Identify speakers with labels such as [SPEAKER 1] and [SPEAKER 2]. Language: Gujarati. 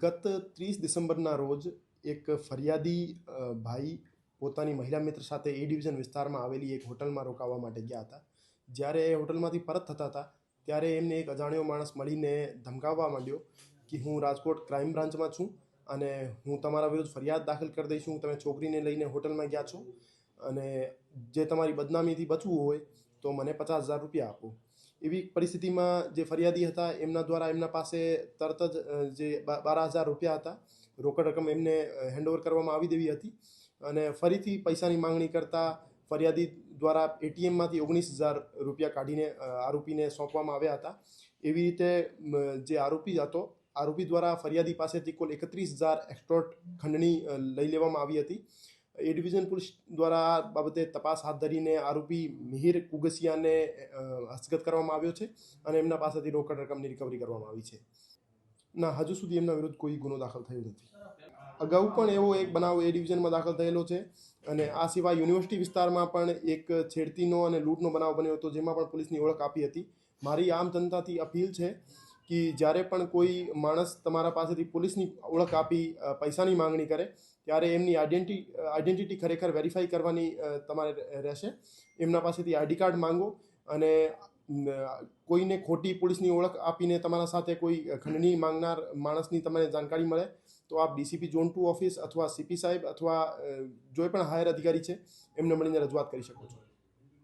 [SPEAKER 1] ગત 30 ડિસેમ્બરના રોજ એક ફરિયાદી ભાઈ પોતાની મહિલા મિત્ર સાથે એ ડિવિઝન વિસ્તારમાં આવેલી એક હોટલમાં રોકાવા માટે ગયા હતા. જ્યારે એ હોટલમાંથી પરત થતા હતા ત્યારે એમને એક અજાણ્યો માણસ મળીને ધમકાવવા માંડ્યો કે હું રાજકોટ ક્રાઇમ બ્રાન્ચમાં છું અને હું તમારા વિરુદ્ધ ફરિયાદ દાખલ કરી દઈશું. તમે છોકરીને લઈને હોટલમાં ગયા છો અને જે તમારી બદનામીથી બચવું હોય તો મને 50,000 રૂપિયા આપો. એવી પરિસ્થિતિમાં જે ફરિયાદી હતા એમના દ્વારા એમના પાસે તરત જ જે 12,000 રૂપિયા હતા રોકડ રકમ એમને હેન્ડઓવર કરવામાં આવી દેવી હતી અને ફરીથી પૈસાની માંગણી કરતા ફરિયાદી દ્વારા એટીએમમાંથી 19,000 રૂપિયા કાઢીને આરોપીને સોંપવામાં આવ્યા હતા. એવી રીતે જે આરોપી દ્વારા ફરિયાદી પાસેથી કુલ 31,000 એક્સટોર્ટ ખંડણી લઈ લેવામાં આવી હતી. એ ડિવિઝન પોલીસ દ્વારા આ બાબતે તપાસ હાથ ધરીને આરોપી મિહિર કુગસિયાને હસ્તગત કરવામાં આવ્યો છે અને એમના પાસેથી રોકડ રકમની રિકવરી કરવામાં આવી છે. ના, હજુ સુધી એમના વિરુદ્ધ કોઈ ગુનો દાખલ થયો નથી. અગાઉ પણ એવો એક બનાવ એ ડિવિઝનમાં દાખલ થયેલો છે અને આ સિવાય યુનિવર્સિટી વિસ્તારમાં પણ એક છેડતીનો અને લૂંટનો બનાવ બન્યો હતો, જેમાં પણ પોલીસની ઓળખ આપી હતી. મારી આમ જનતાથી અપીલ છે કે જ્યારે પણ કોઈ માણસ તમારા પાસેથી પોલીસની ઓળખ આપી પૈસાની માંગણી કરે ત્યારે એમની આઈડેન્ટિટી ખરેખર વેરીફાઈ કરવાની તમારે રહેશે. એમના પાસેથી આઈડી કાર્ડ માંગો અને કોઈને ખોટી પોલીસની ઓળખ આપીને તમારા સાથે કોઈ ખંડણી માંગનાર માણસની તમને જાણકારી મળે તો આપ ડીસીપી ઝોન 2 ઓફિસ અથવા સીપી સાહેબ અથવા જે પણ હાયર અધિકારી છે એમને મળીને રજૂઆત કરી શકો છો.